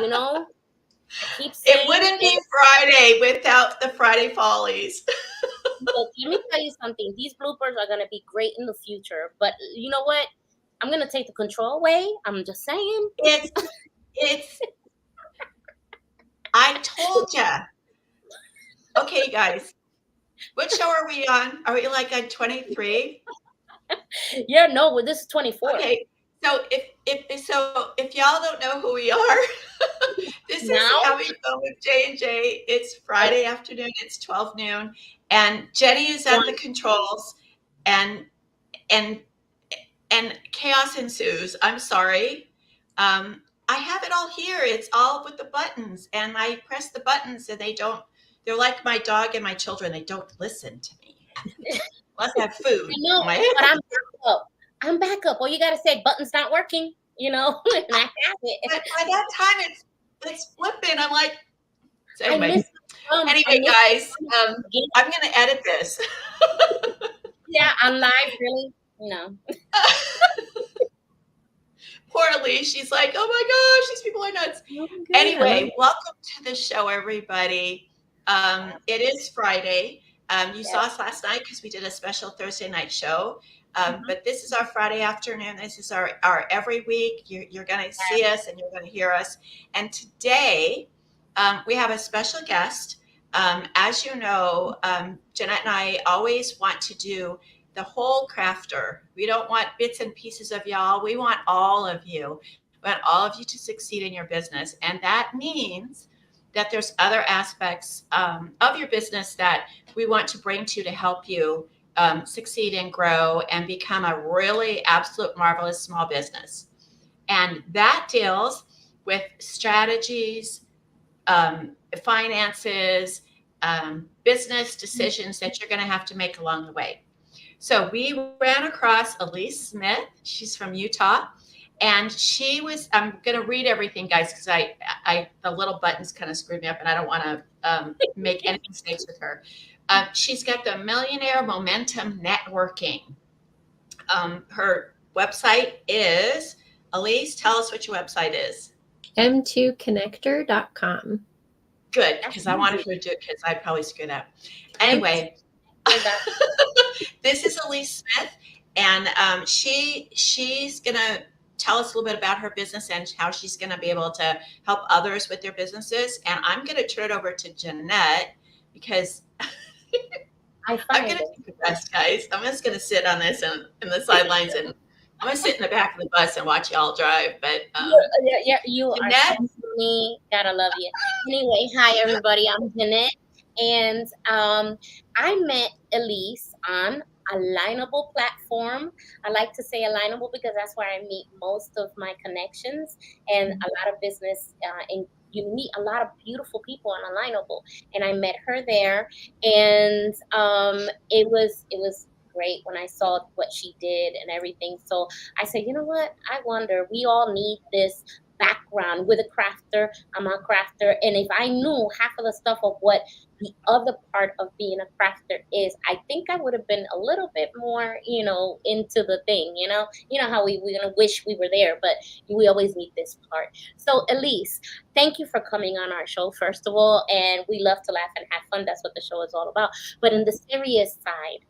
You know, I keep It saying wouldn't be Friday without the Friday Follies. Look, let me tell you something. These bloopers are going to be great in the future. But you know what? I'm going to take the control away. I'm just saying. It's, I told ya. Okay, guys. What show are we on? Are we like on 23? Yeah, no, this is 24. Okay. So if y'all don't know who we are, this is Now? Having Fun with J&J. It's Friday afternoon. It's 12 noon. And Jenny is at the controls. And chaos ensues. I'm sorry. I have it all here. It's all with the buttons. And I press the buttons and they're like my dog and my children. They don't listen to me. Unless I have food. I know, but I'm back up. I'm back up. All you got to say, button's not working, and I have it. But by that time, it's flipping. I'm like, so anyway, guys, I'm going to edit this. Yeah, I'm live, really? No. Poor Elise, she's like, oh my gosh, these people are nuts. Anyway, welcome to the show, everybody. It is Friday. You saw us last night because we did a special Thursday night show. But this is our Friday afternoon. This is our every week. You're going to see us and you're going to hear us. And today we have a special guest. As you know, Jeanette and I always want to do the whole crafter. We don't want bits and pieces of y'all. We want all of you. We want all of you to succeed in your business. And that means that there's other aspects of your business that we want to bring to help you succeed and grow and become a really absolute marvelous small business. And that deals with strategies, finances, business decisions that you're going to have to make along the way. So we ran across Elise Smith. She's from Utah. And she was, I'm going to read everything, guys, because the little buttons kind of screwed me up and I don't want to make any mistakes with her. She's got the Millionaire Momentum Networking. Her website is, Elise, tell us what your website is. m2connector.com. Good, because I wanted her to do it because I'd probably screw that. Anyway, this is Elise Smith, and she's going to tell us a little bit about her business and how she's going to be able to help others with their businesses. And I'm going to turn it over to Jeanette because I'm going to do the best, guys. I'm just going to sit on this and in the sidelines, and I'm going to sit in the back of the bus and watch y'all drive. But you Jeanette? Are me. Gotta love you. Anyway, hi everybody. I'm Jeanette, and I met Elise on Alignable platform. I like to say Alignable because that's where I meet most of my connections and a lot of business and you meet a lot of beautiful people on Alignable, and I met her there, and it was great when I saw what she did and everything. So I said, you know what? I wonder, we all need this background with a crafter. I'm a crafter, and if I knew half of the stuff of what the other part of being a crafter is, I think I would have been a little bit more, into the thing, how we're gonna wish we were there, but we always need this part. So Elise, thank you for coming on our show, first of all, and we love to laugh and have fun. That's what the show is all about. But in the serious side,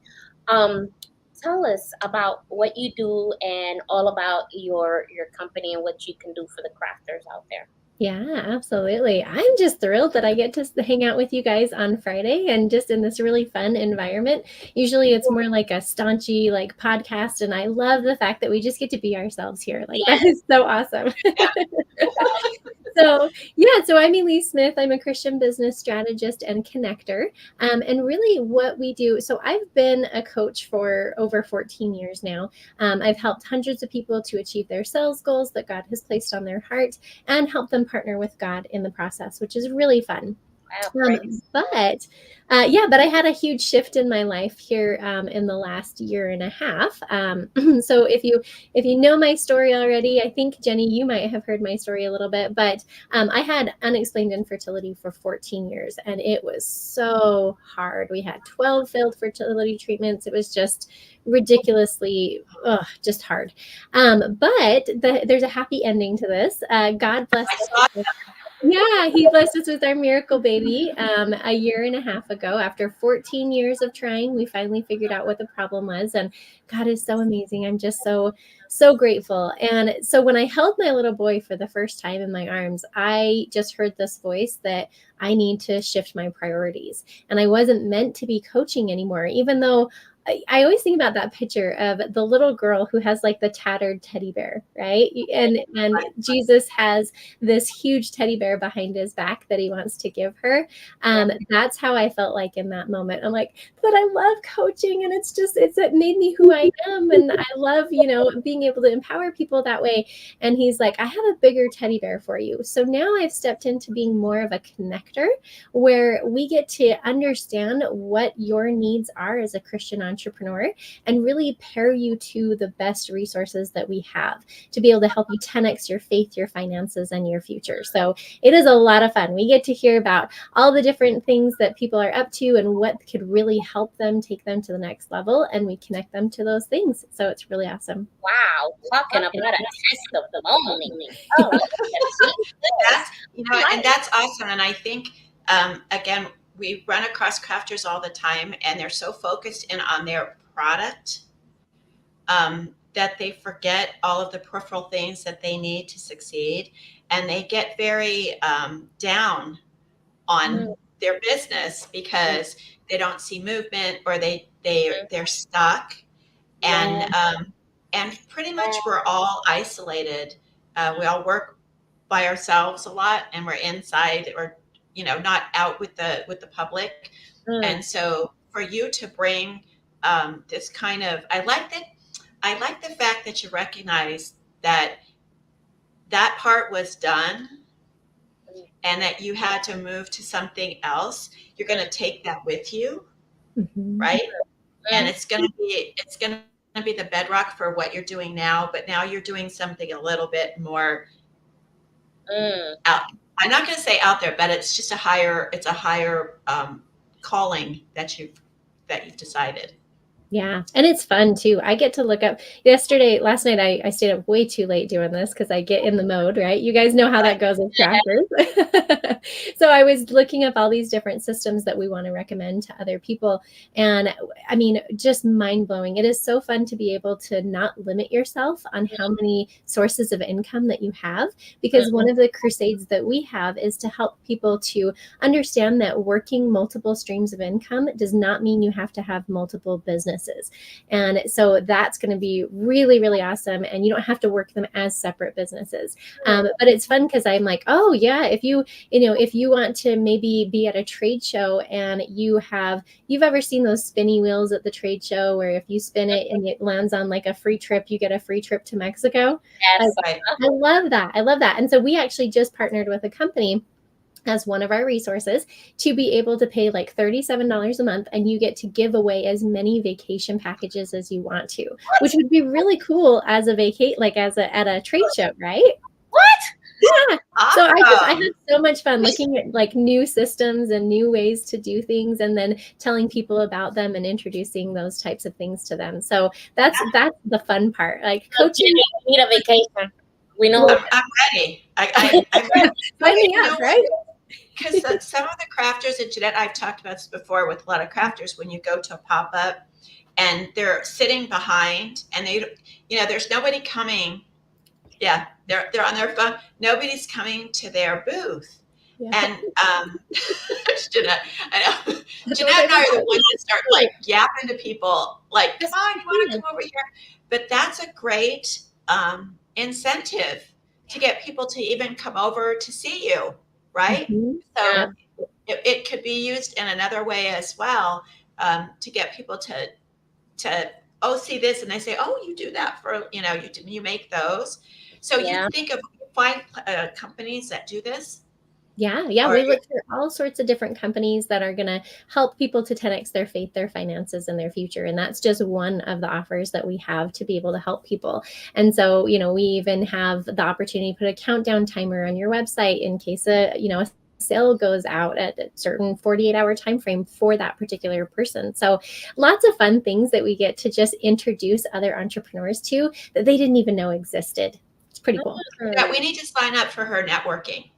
tell us about what you do and all about your company and what you can do for the crafters out there. Yeah, absolutely. I'm just thrilled that I get to hang out with you guys on Friday and just in this really fun environment. Usually it's more like a staunchy podcast, and I love the fact that we just get to be ourselves here. That is so awesome. So I'm Elise Smith. I'm a Christian business strategist and connector. And really what we do, so I've been a coach for over 14 years now. I've helped hundreds of people to achieve their sales goals that God has placed on their heart and help them partner with God in the process, which is really fun. But I had a huge shift in my life here in the last year and a half. So if you know my story already, I think, Jenny, you might have heard my story a little bit, but I had unexplained infertility for 14 years, and it was so hard. We had 12 failed fertility treatments. It was just ridiculously just hard. But there's a happy ending to this. God bless us. Yeah, he blessed us with our miracle baby a year and a half ago. After 14 years of trying, we finally figured out what the problem was. And God is so amazing. I'm just so grateful. And so when I held my little boy for the first time in my arms, I just heard this voice that I need to shift my priorities. And I wasn't meant to be coaching anymore, even though I always think about that picture of the little girl who has like the tattered teddy bear, right? And Jesus has this huge teddy bear behind his back that he wants to give her. That's how I felt like in that moment. I'm like, but I love coaching, and it made me who I am, and I love being able to empower people that way. And he's like, I have a bigger teddy bear for you. So now I've stepped into being more of a connector, where we get to understand what your needs are as a Christian entrepreneur and really pair you to the best resources that we have to be able to help you 10x your faith, your finances, and your future. So it is a lot of fun. We get to hear about all the different things that people are up to and what could really help them take them to the next level, and we connect them to those things. So it's really awesome. Wow, talking about a testimony. Oh, that's and that's awesome. And I think again, we run across crafters all the time, and they're so focused in on their product that they forget all of the peripheral things that they need to succeed, and they get very down on their business because they don't see movement, or they're stuck, and pretty much we're all isolated. We all work by ourselves a lot, and we're inside, or not out with the public. And so for you to bring this kind of, I like the fact that you recognize that part was done, and that you had to move to something else. You're going to take that with you, right? And it's going to be the bedrock for what you're doing now. But now you're doing something a little bit more out. I'm not going to say out there, but it's just a higher calling that you've decided. Yeah. And it's fun too. I get to look up last night, I stayed up way too late doing this because I get in the mode, right? You guys know how that goes with crafters. So I was looking up all these different systems that we want to recommend to other people. And I mean, just mind blowing. It is so fun to be able to not limit yourself on how many sources of income that you have, because one of the crusades that we have is to help people to understand that working multiple streams of income does not mean you have to have multiple businesses. And so that's going to be really, really awesome. And you don't have to work them as separate businesses. But it's fun because I'm like, oh yeah, if you want to maybe be at a trade show and you've ever seen those spinny wheels at the trade show where if you spin it and it lands on like a free trip, you get a free trip to Mexico. Yes. I love that. I love that. And so we actually just partnered with a company as one of our resources to be able to pay like $37 a month, and you get to give away as many vacation packages as you want to, which would be really cool as a at a trade show, right? What? Yeah. So I had so much fun looking at like new systems and new ways to do things, and then telling people about them and introducing those types of things to them. So that's the fun part. Like coaching. We need a vacation. We know. I'm ready. I'm ready. Sign me up, right? Because some of the crafters, and Jeanette, I've talked about this before with a lot of crafters, when you go to a pop-up and they're sitting behind and there's nobody coming. Yeah, they're on their phone. Nobody's coming to their booth. Yeah. And Jeanette, I know. Jeanette and I are the ones that start like yapping to people, like, come on, you want to come over here? But that's a great incentive to get people to even come over to see you. Right? So it could be used in another way as well, to get people to see this, and they say, oh, you do that for you make those. So you think of find companies that do this. Yeah. We look for all sorts of different companies that are going to help people to 10x their faith, their finances, and their future. And that's just one of the offers that we have to be able to help people. And so, we even have the opportunity to put a countdown timer on your website in case a sale goes out at a certain 48-hour time frame for that particular person. So lots of fun things that we get to just introduce other entrepreneurs to that they didn't even know existed. It's pretty cool. Yeah, we need to sign up for her networking.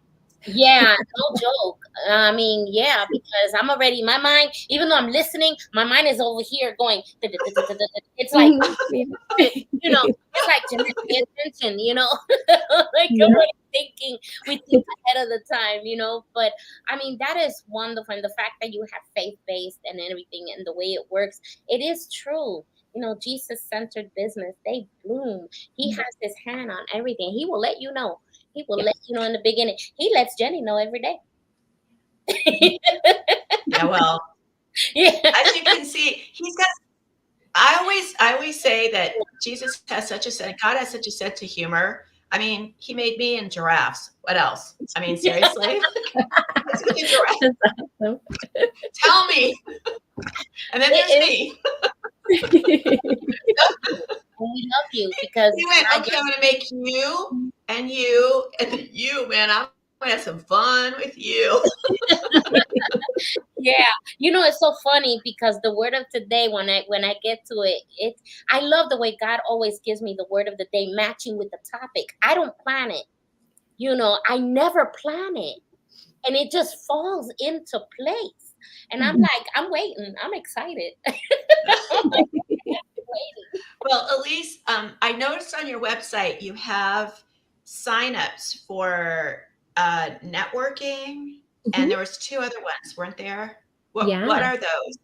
Yeah, no joke. I mean, yeah, because I'm already my mind, even though I'm listening, my mind is over here going. It's like, Mhm. Me you know, too. it's like Jeanette, pay attention, like I'm Yeah. already thinking, we think ahead of the time, But I mean, that is wonderful, and the fact that you have faith based and everything, and the way it works, it is true. Jesus centered business, they bloom. He has his hand on everything. He will let you know. He will Yeah. let you know in the beginning. He lets Jenny know every day. Yeah, well, Yeah. as you can see, he's got I always say that Jesus has such a sense, God has such a sense of humor. I mean, he made me and giraffes. What else? I mean, seriously? What's with the giraffe? That's awesome. Tell me. And then there's It is. me. And we love you because He went, I okay, I'm just, going to make you, and then you, man. I'm going to have some fun with you. yeah. It's so funny because the word of today, when I get to it, I love the way God always gives me the word of the day matching with the topic. I don't plan it. I never plan it. And it just falls into place. And I'm like, I'm waiting. I'm excited. I'm like, waiting. Well, Elise, I noticed on your website you have signups for networking, and Mhm. there was two other ones, weren't there? What Yeah. are those?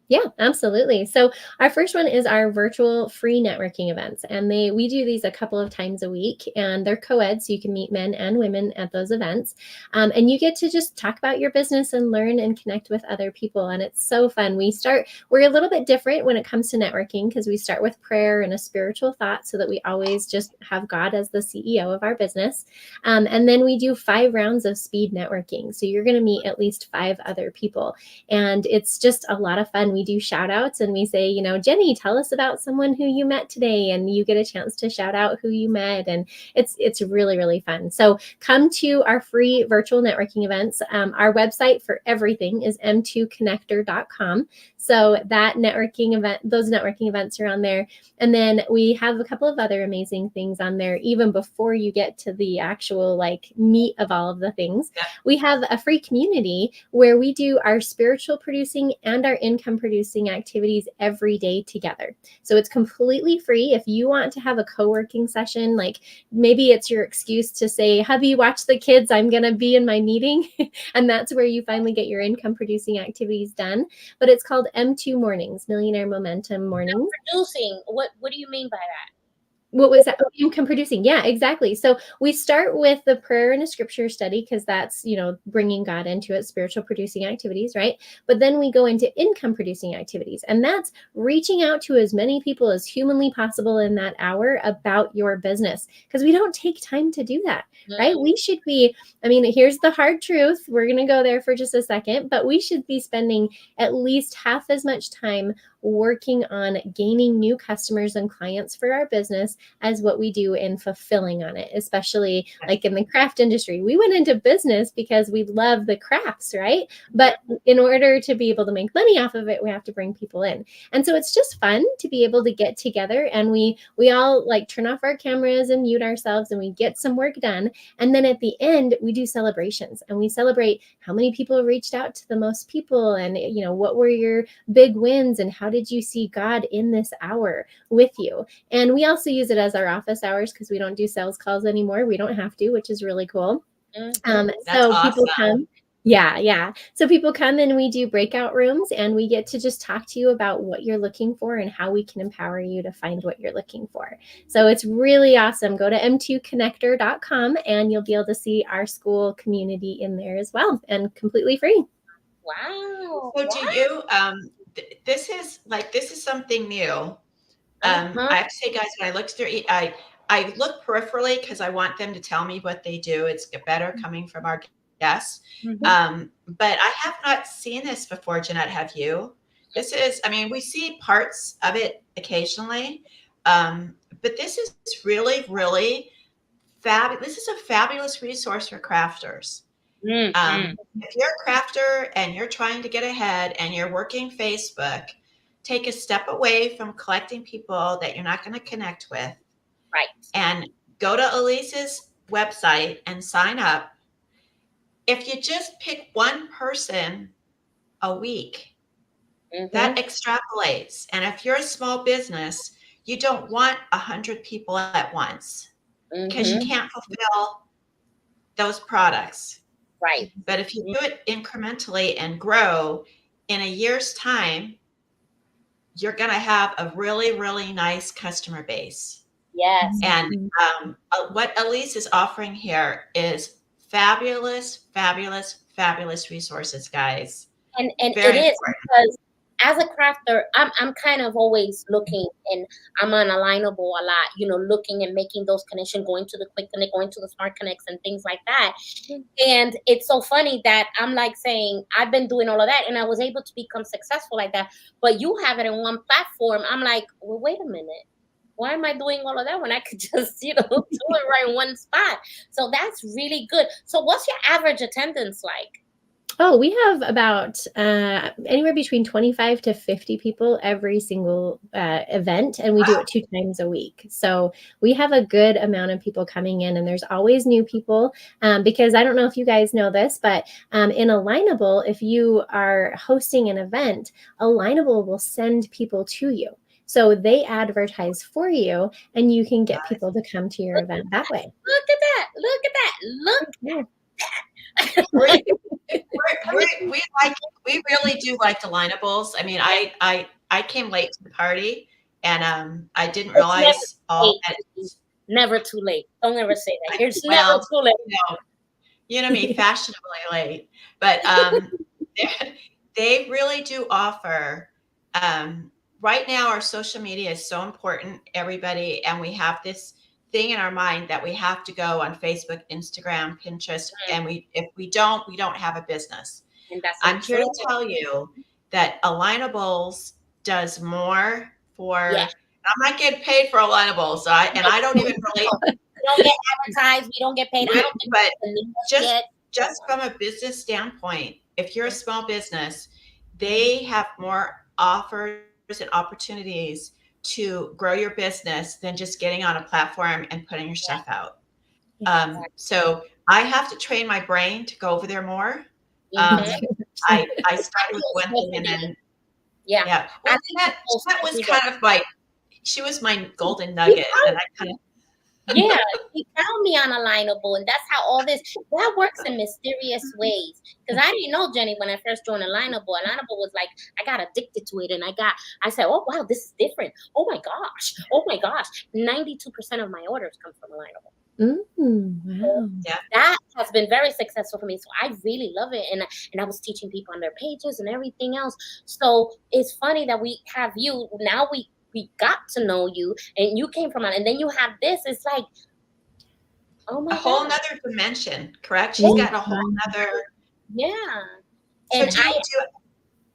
Yeah, absolutely. So our first one is our virtual free networking events, and we do these a couple of times a week, and they're co-ed, so you can meet men and women at those events, and you get to just talk about your business and learn and connect with other people, and it's so fun. We're a little bit different when it comes to networking because we start with prayer and a spiritual thought, so that we always just have God as the CEO of our business, and then we do 5 rounds of speed networking. So you're going to meet at least 5 other people, and it's just a lot of fun. We do shout outs and we say, Jenny, tell us about someone who you met today, and you get a chance to shout out who you met, and it's really, really fun. So come to our free virtual networking events. Our website for everything is m2connector.com. So those networking events are on there, and then we have a couple of other amazing things on there even before you get to the actual meat of all of the things. Yeah. We have a free community where we do our spiritual producing and our income producing activities every day together. So it's completely free. If you want to have a co-working session, like maybe it's your excuse to say, hubby, watch the kids, I'm going to be in my meeting. And that's where you finally get your income producing activities done. But it's called M2 Mornings, Millionaire Momentum Mornings. Producing. What do you mean by that? What was that? Oh, income producing. Yeah, exactly. So we start with the prayer and a scripture study because that's, bringing God into it, spiritual producing activities, right? But then we go into income producing activities, and that's reaching out to as many people as humanly possible in that hour about your business, because we don't take time to do that, right? We should be, here's the hard truth. We're going to go there for just a second, but we should be spending at least half as much time working on gaining new customers and clients for our business as what we do in fulfilling on it, especially like in the craft industry. We went into business because we love the crafts, right? But in order to be able to make money off of it, we have to bring people in. And so it's just fun to be able to get together, and we all turn off our cameras and mute ourselves, and we get some work done. And then at the end, we do celebrations, and we celebrate how many people reached out to the most people, and what were your big wins, and how did you see God in this hour with you? And we also use it as our office hours because we don't do sales calls anymore. We don't have to, which is really cool. Mm-hmm. That's So people awesome. come. Yeah. So people come and we do breakout rooms, and we get to just talk to you about what you're looking for and how we can empower you to find what you're looking for. So it's really awesome. Go to m2connector.com and you'll be able to see our school community in there as well, and completely free. Wow. So do you, this is something new. Uh-huh. I have to say, guys, when I look through, I look peripherally because I want them to tell me what they do. It's better coming from our guests. But I have not seen this before, Jeanette. Have you? We see parts of it occasionally, but this is really, really fabulous. This is a fabulous resource for crafters. Mm-hmm. If you're a crafter and you're trying to get ahead and you're working Facebook, take a step away from collecting people that you're not going to connect with, Right. and go to Elise's website and sign up. if you just pick one person a week, that Mhm. extrapolates. And if you're a small business, you don't want 100 people at once because you Mhm. can't fulfill those products. Right. But if you do it incrementally and grow, in a year's time, you're going to have a really, really nice customer base. Yes. And what Elise is offering here is fabulous, fabulous, fabulous resources, guys. And it Very is important. because as a crafter, I'm kind of always looking, and I'm on Alignable a lot, looking and making those connections, going to the Quick Connect, going to the Smart Connects and things like that. And it's so funny that I'm like saying I've been doing all of that and I was able to become successful like that. But you have it in one platform. I'm like, well, wait a minute. Why am I doing all of that when I could just, do it right in one spot? So that's really good. So what's your average attendance like? Oh, we have about anywhere between 25 to 50 people every single event, and we do it 2 times a week. So we have a good amount of people coming in, and there's always new people because I don't know if you guys know this, but in Alignable, if you are hosting an event, Alignable will send people to you. So they advertise for you, and you can get people to come to your event that way. Look at that. Look at that. Look Yeah. We really do like alignables. I mean, I came late to the party, and I didn't It's never realize too all late. that. It's never too late. Don't ever say that. It's never Well, too late. you know me, fashionably late, but they really do offer. Right now, our social media is so important, everybody, and we have this thing in our mind that we have to go on Facebook, Instagram, Pinterest, and if we don't have a business. And that's I'm here to true. tell you that Alignables does more for. Yeah. I'm not getting paid for Alignables, so I don't even really. We don't get advertised. We don't get paid. I don't think But we need us just yet. just from a business standpoint, if you're a small business, they have more offers and opportunities to grow your business than just getting on a platform and putting your stuff out. So I have to train my brain to go over there more. Mhm. I started with one thing and then Yeah. Well, I think Jeanette was people kind of she was my golden nugget, and I kind of. Yeah, he found me on Alignable, and that's how all this that works in mysterious ways. Because I didn't know Jenny when I first joined Alignable. Alignable was like I got addicted to it, and I said, "Oh wow, this is different. Oh my gosh, oh my gosh." 92% of my orders come from Alignable. Wow. Yeah. That has been very successful for me. So I really love it. And I was teaching people on their pages and everything else. So it's funny that we have you. Now we got to know you and you came from it. And then you have this. It's like, oh A my whole God. nother dimension, correct? She's Oh, got a whole nother. yeah. So And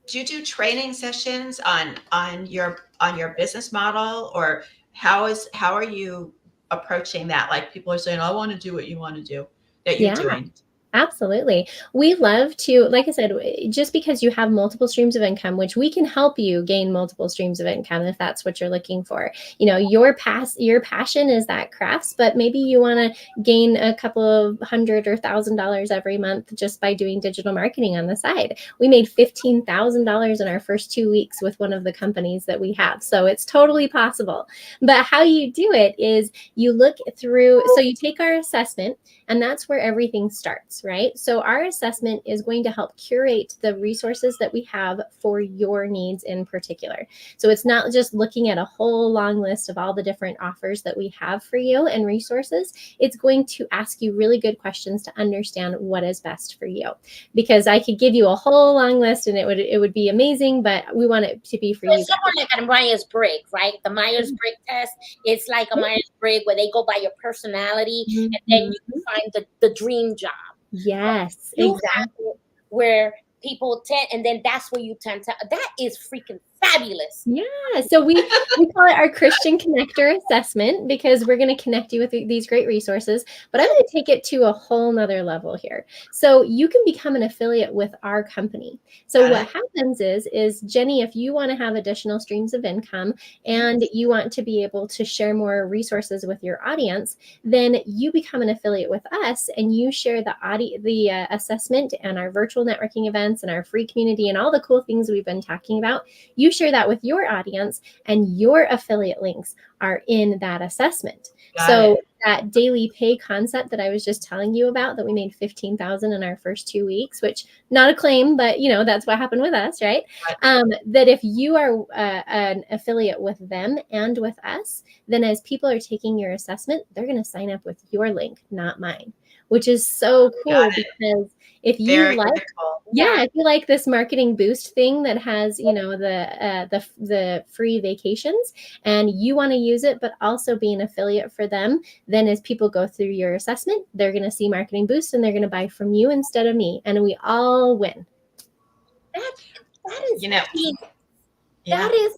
do you do training sessions on your business model, or how are you approaching that? Like people are saying, I want to do what you want to do that you're Yeah. doing. Absolutely. We love to, like I said, just because you have multiple streams of income, which we can help you gain multiple streams of income if that's what you're looking for. Your passion is that crafts, but maybe you want to gain a couple of $100 or $1,000 every month just by doing digital marketing on the side. We made $15,000 in our first 2 weeks with one of the companies that we have. So it's totally possible. But how you do it is you look through, so you take our assessment, and that's where everything starts, right? So our assessment is going to help curate the resources that we have for your needs in particular. So it's not just looking at a whole long list of all the different offers that we have for you and resources. It's going to ask you really good questions to understand what is best for you. Because I could give you a whole long list and it would be amazing, but we want it to be for you. Someone like a Myers-Briggs, right? The Myers-Briggs test. It's like a Myers-Briggs where they go by your personality, and then you can find the dream job. Yes, You exactly. have where people tend, and then that's where you tend to. That is freaking fabulous. Yeah, so we call it our Christian Connector Assessment because we're going to connect you with these great resources. But I'm going to take it to a whole nother level here. So you can become an affiliate with our company. So what happens is Jenny, if you want to have additional streams of income and you want to be able to share more resources with your audience, then you become an affiliate with us and you share the assessment and our virtual networking events and our free community and all the cool things we've been talking about. You share that with your audience and your affiliate links are in that assessment. So that daily pay concept that I was just telling you about, that we made 15,000 in our first 2 weeks, which not a claim, but that's what happened with us, right? That if you are an affiliate with them and with us, then as people are taking your assessment, they're going to sign up with your link, not mine, which is so cool because if you if you like this marketing boost thing that has, the free vacations and you want to use it, but also be an affiliate for them, then as people go through your assessment, they're going to see marketing boost and they're going to buy from you instead of me. And we all win. That is key. That is,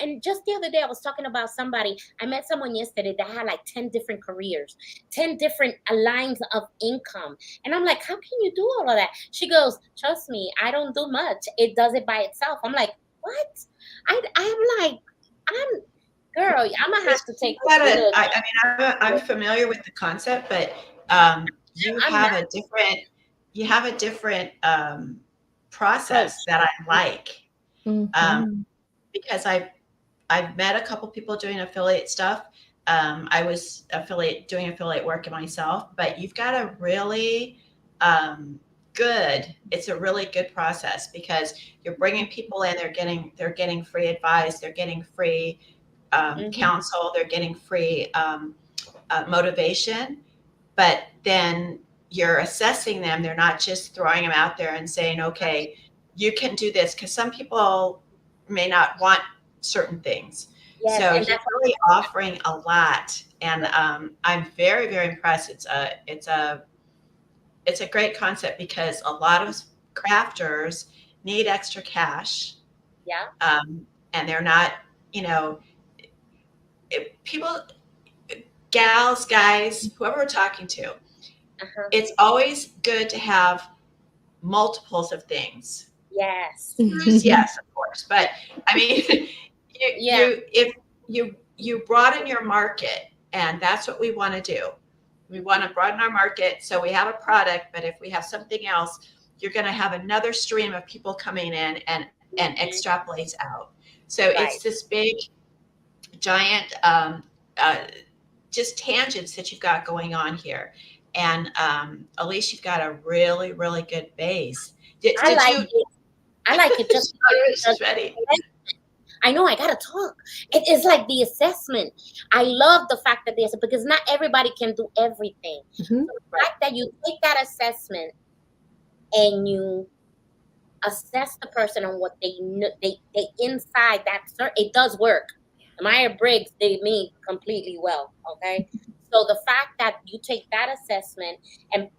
and just the other day I was talking about somebody. I met someone yesterday that had like 10 different careers, 10 different lines of income. And I'm like, how can you do all of that? She goes, trust me, I don't do much. It does it by itself. I'm like, what? Girl, I'm gonna have to take I'm familiar with the concept, but you have a different process that I like. Because I've met a couple people doing affiliate stuff. I was doing affiliate work myself, but you've got a really it's a really good process because you're bringing people in, they're getting free advice, they're getting free counsel, they're getting free motivation, but then you're assessing them. They're not just throwing them out there and saying, okay, you can do this, because some people may not want certain things. So you're really offering a lot, and I'm very, very impressed. It's a great concept because a lot of crafters need extra cash. And they're not, people, gals, guys, whoever we're talking to, it's always good to have multiples of things. Yes, of course. But I mean, if you broaden your market, and that's what we want to do. We want to broaden our market. So we have a product, but if we have something else, you're going to have another stream of people coming in and extrapolates out. So it's this big, giant, just tangents that you've got going on here. And at least you've got a really, really good base. I like it just ready. I know I gotta talk. It's like the assessment. I love the fact that because not everybody can do everything. So the fact that you take that assessment and you assess the person on what they inside that it does work. Myers-Briggs did me completely well. Okay, so the fact that you take that assessment and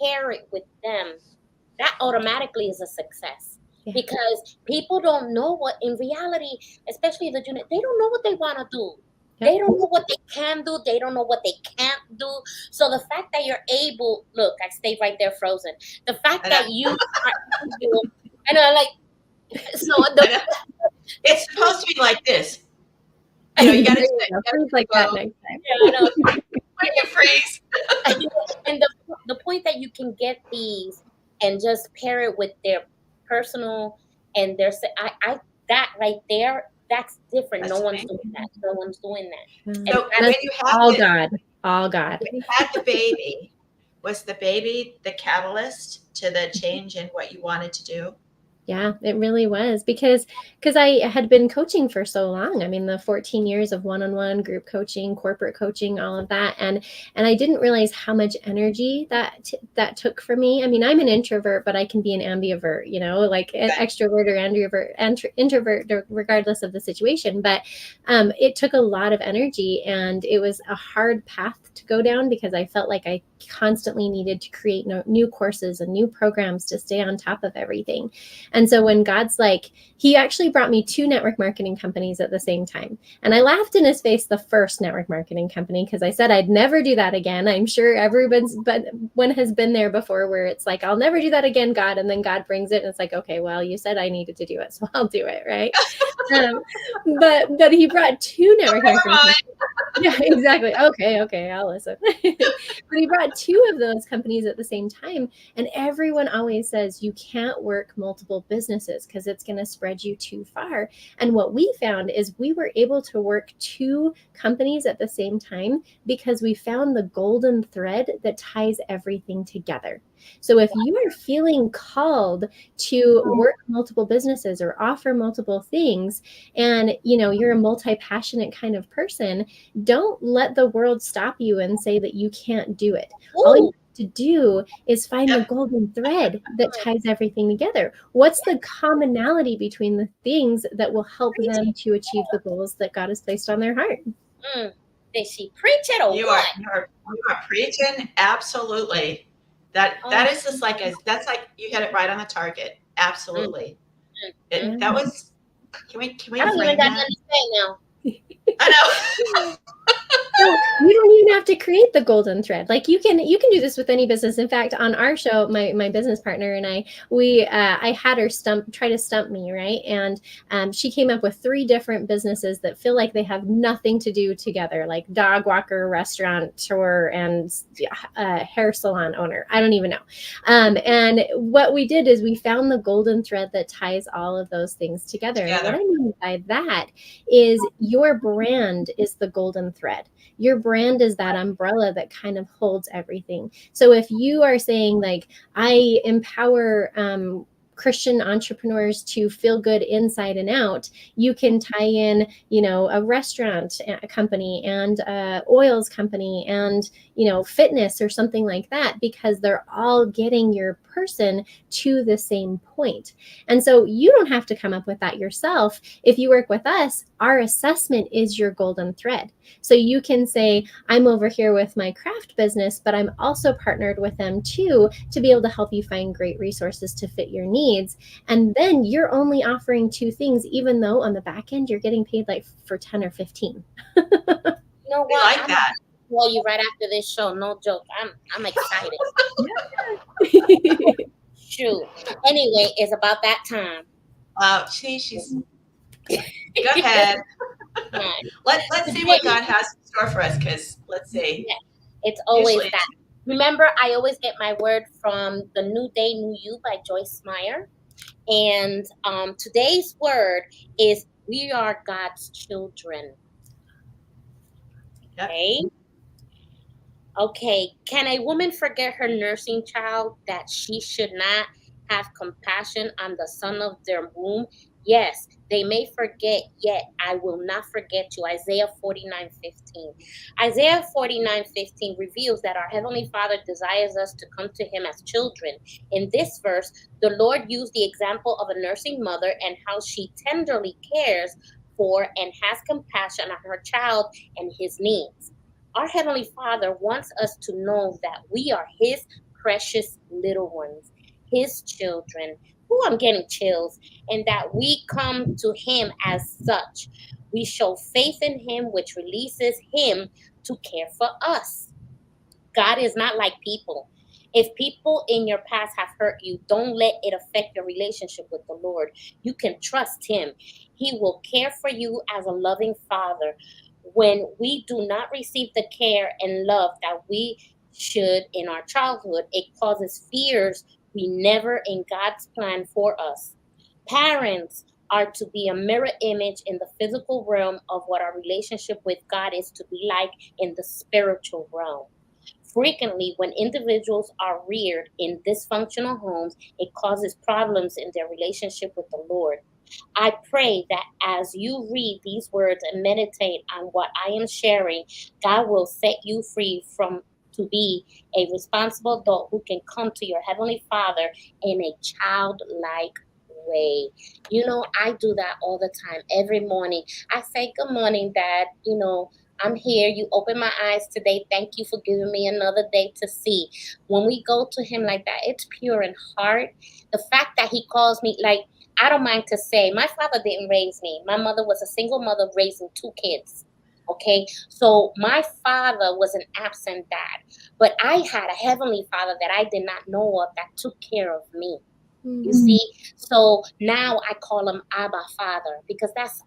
pair it with them, that automatically is a success. Because people don't know what, in reality, especially the junior, they don't know what they want to do. They don't know what they can do. They don't know what they can't do. So the fact that you're able, look, I stayed right there frozen. The fact that you are able, and I'm like, so it's supposed to be like this. You got to freeze like that next time. When you freeze. And the point that you can get these and just pair it with their personal and their that right there, that's different. No one's doing that. No one's doing that. So when you had all God. When you had the baby, was the baby the catalyst to the change in what you wanted to do? Yeah, it really was because I had been coaching for so long. I mean, the 14 years of one-on-one group coaching, corporate coaching, all of that. And I didn't realize how much energy that took for me. I mean, I'm an introvert, but I can be an ambivert, like an extrovert or introvert, regardless of the situation. But it took a lot of energy, and it was a hard path to go down because I felt like I constantly needed to create new courses and new programs to stay on top of everything. And so when God's like, he actually brought me 2 network marketing companies at the same time. And I laughed in his face the first network marketing company because I said I'd never do that again. I'm sure one has been there before where it's like, I'll never do that again, God. And then God brings it and it's like, okay, well, you said I needed to do it, so I'll do it, right? But he brought 2 network marketing companies. Yeah, exactly. Okay, I'll listen. But he brought 2 of those companies at the same time. And everyone always says you can't work multiple businesses because it's going to spread you too far. And what we found is we were able to work 2 companies at the same time because we found the golden thread that ties everything together. So if you are feeling called to work multiple businesses or offer multiple things, and you're a multi-passionate kind of person, don't let the world stop you and say that you can't do it. Ooh. All you have to do is find the golden thread that ties everything together. What's the commonality between the things that will help them to achieve the goals that God has placed on their heart? Did she preach it or You what? are preaching. Absolutely. That is just like that's like you hit it right on the target. Absolutely. That was. Can we I don't frame even got that? nothing to say now. I know. So you don't even have to create the golden thread. Like you can do this with any business. In fact, on our show, my business partner and I had her try to stump me, right? And she came up with 3 different businesses that feel like they have nothing to do together, like dog walker, restaurateur, and hair salon owner. I don't even know. And what we did is we found the golden thread that ties all of those things together. And what I mean by that is your brand is the golden thread. Your brand is that umbrella that kind of holds everything. So if you are saying like, I empower Christian entrepreneurs to feel good inside and out, you can tie in, a restaurant company and oils company and, fitness or something like that, because they're all getting your person to the same point. And so you don't have to come up with that yourself. If you work with us, our assessment is your golden thread. So you can say, I'm over here with my craft business, but I'm also partnered with them too, to be able to help you find great resources to fit your needs. And then you're only offering 2 things, even though on the back end, you're getting paid like for 10 or 15. You know what? I like that. Call you right after this show. No joke. I'm excited. Shoot. Anyway, it's about that time. She's. Go ahead. Let's see what God has in store for us. Because let's see. Yeah, it's always Usually that. Remember, I always get my word from The New Day, New You by Joyce Meyer. And today's word is we are God's children. Yep. Okay. Can a woman forget her nursing child that she should not have compassion on the son of their womb? Yes, they may forget, yet I will not forget you. Isaiah 49:15. Isaiah 49:15 reveals that our Heavenly Father desires us to come to Him as children. In this verse, the Lord used the example of a nursing mother and how she tenderly cares for and has compassion on her child and his needs. Our Heavenly Father wants us to know that we are His precious little ones, His children. Ooh, I'm getting chills. And that we come to Him as such. We show faith in Him, which releases Him to care for us. God is not like people. If people in your past have hurt you, don't let it affect your relationship with the Lord. You can trust Him. He will care for you as a loving Father. When we do not receive the care and love that we should in our childhood, it causes fears we never in God's plan for us. Parents are to be a mirror image in the physical realm of what our relationship with God is to be like in the spiritual realm. Frequently, when individuals are reared in dysfunctional homes, it causes problems in their relationship with the Lord. I pray that as you read these words and meditate on what I am sharing, God will set you free from to be a responsible adult who can come to your Heavenly Father in a childlike way. I do that all the time. Every morning, I say, "Good morning, Dad." I'm here. You opened my eyes today. Thank you for giving me another day to see. When we go to him like that, it's pure in heart. The fact that he calls me, like, I don't mind to say, my father didn't raise me. My mother was a single mother raising two kids. Okay. So my father was an absent dad, but I had a heavenly father that I did not know of that took care of me. You see, so now I call him Abba Father because that's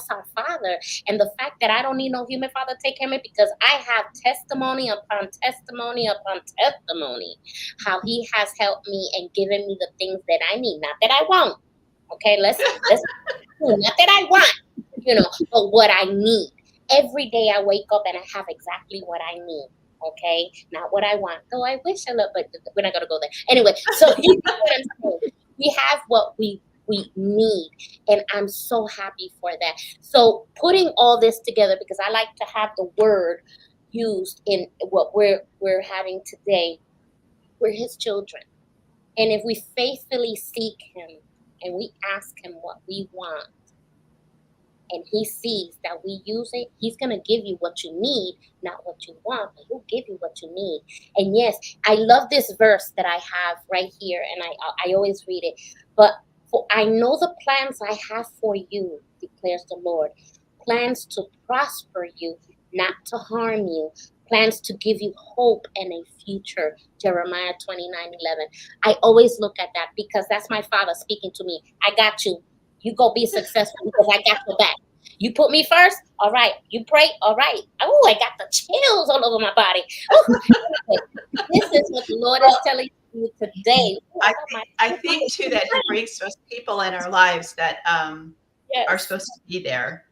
our Father. And the fact that I don't need no human father to take care of me because I have testimony upon testimony upon testimony how he has helped me and given me the things that I need. Not that I want. Okay, let's not that I want, but what I need. Every day I wake up and I have exactly what I need. Okay, not what I want. Though I wish I love, but we're not gonna go there. Anyway, so you know what I'm saying. We have what we need, and I'm so happy for that. So putting all this together, because I like to have the word used in what we're having today. We're his children, and if we faithfully seek him and we ask him what we want, and he sees that we use it, he's going to give you what you need, not what you want, but he'll give you what you need. And yes, I love this verse that I have right here, and I always read it. But for I know the plans I have for you, declares the Lord, plans to prosper you, not to harm you, plans to give you hope and a future. Jeremiah 29:11. I always look at that because that's my father speaking to me. I got you. You go be successful because I got your back. You put me first, all right. You pray, all right. Oh, I got the chills all over my body. Ooh, this is what the Lord is telling you today. I think too that he brings those people in our lives that are Yes. supposed to be there.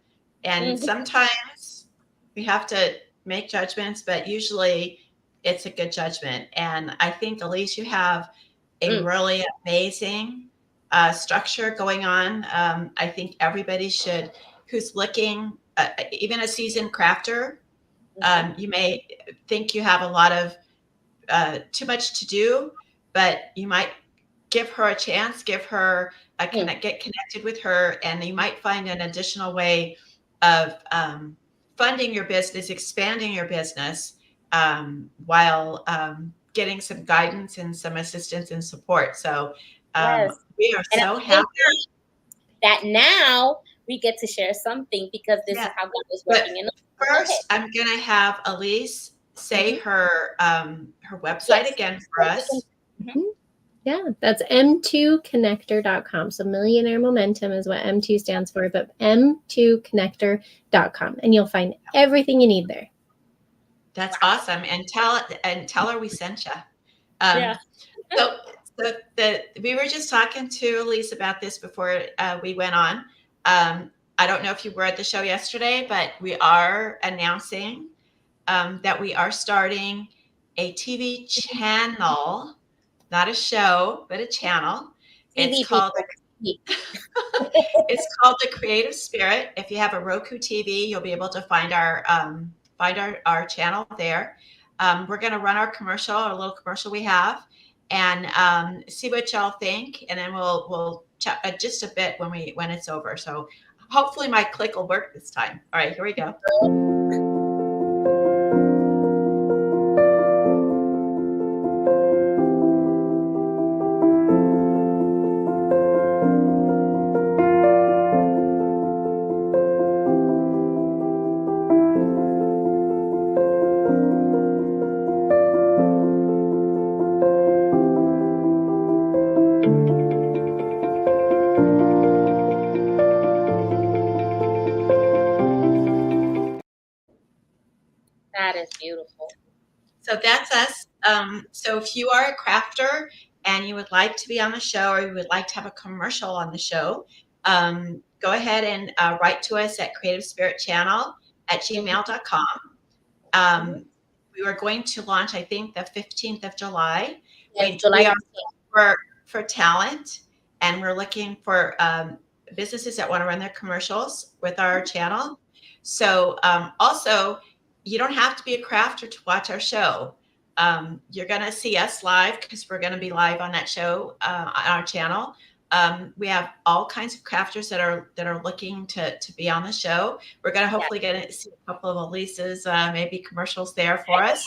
And Mhm. sometimes we have to make judgments, but usually it's a good judgment. And I think, Elise, you have a Mm. really amazing structure going on. I think everybody should, who's looking, even a seasoned crafter, Mhm. you may think you have a lot of too much to do, but you might give her a chance, get connected with her, and you might find an additional way of funding your business, expanding your business, while getting some guidance and some assistance and support. So Yes. we are And at so the same happy. time, that now we get to share something because this Yeah. is how God is But working in us. Go ahead. first, I'm going to have Elise say Mhm. her website Yes. again for us. Mhm. Yeah, that's m2connector.com. So Millionaire Momentum is what M2 stands for, but m2connector.com. And you'll find everything you need there. That's awesome. And tell her we sent you. Um, Yeah. so we were just talking to Elise about this before we went on. I don't know if you were at the show yesterday, but we are announcing that we are starting a TV channel, not a show, but a channel. It's TV called people. TV. it's called The Creative Spirit. If you have a Roku TV, you'll be able to find our channel there. We're going to run our little commercial we have, and see what y'all think, and then we'll chat just a bit when it's over. So hopefully my click will work this time. All right, here we go. That is beautiful. So that's us. So if you are a crafter and you would like to be on the show, or you would like to have a commercial on the show, go ahead and write to us at creativespiritchannel@gmail.com. We were going to launch, I think, the 15th of July. Yes, We July are 15th. for talent, and we're looking for businesses that want to run their commercials with our channel. So also, you don't have to be a crafter to watch our show. You're going to see us live because we're going to be live on that show on our channel. We have all kinds of crafters that are looking to be on the show. We're going to hopefully get to see a couple of Elise's maybe commercials there for us.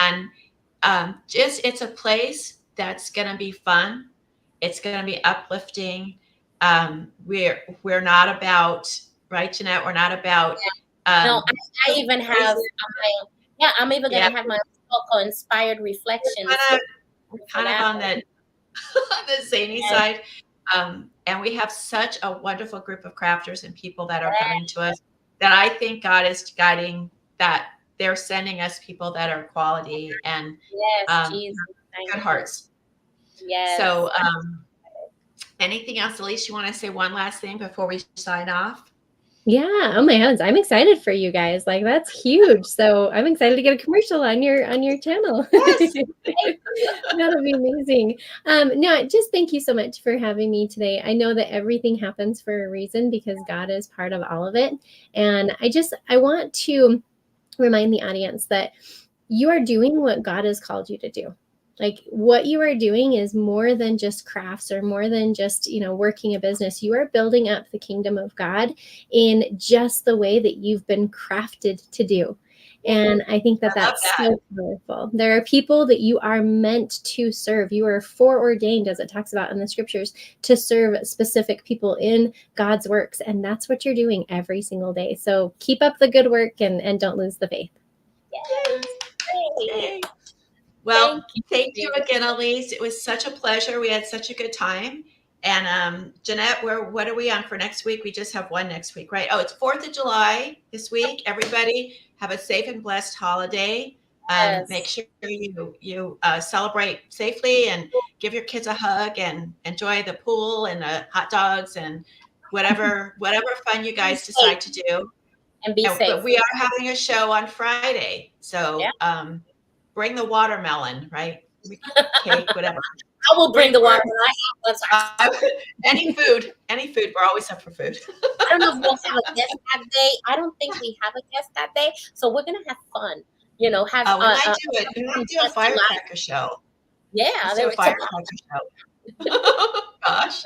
And just it's a place that's going to be fun. It's going to be uplifting. We're not about, right, Jeanette? We're not about. No, I even have I'm even gonna have my local inspired reflections. Kind of on the on the zany side. And we have such a wonderful group of crafters and people that are coming to us that I think God is guiding, that they're sending us people that are quality and good hearts. Yes. So anything else, Elise, you want to say one last thing before we sign off? Yeah. Oh my heavens. I'm excited for you guys. Like, that's huge. So I'm excited to get a commercial on your channel. Yes. That'll be amazing. No, just thank you so much for having me today. I know that everything happens for a reason because God is part of all of it. And I want to remind the audience that you are doing what God has called you to do. Like, what you are doing is more than just crafts or more than just, working a business. You are building up the kingdom of God in just the way that you've been crafted to do. And I think that's so powerful. There are people that you are meant to serve. You are foreordained, as it talks about in the scriptures, to serve specific people in God's works. And that's what you're doing every single day. So keep up the good work and don't lose the faith. Yes. Yay. Well, thank you again, Elise. It was such a pleasure. We had such a good time. And Jeanette, what are we on for next week? We just have one next week, right? Oh, it's 4th of July this week. Everybody have a safe and blessed holiday. Make sure you celebrate safely and give your kids a hug and enjoy the pool and the hot dogs and whatever fun you guys decide to do. And be safe. But we are having a show on Friday. So bring the watermelon, right? Cake, whatever. I will bring the watermelon. Any food. We're always up for food. I don't know if we'll have a guest that day. I don't think we have a guest that day. So we're going to have fun. We might do it. We might do a firecracker show. Yeah. Let's do a firecracker show. Gosh.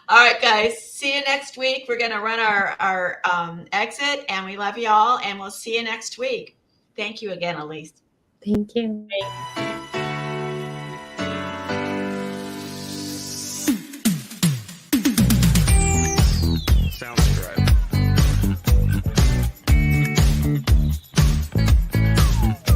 All right, guys. See you next week. We're going to run our exit, and we love you all, and we'll see you next week. Thank you again, Elise. Thank you.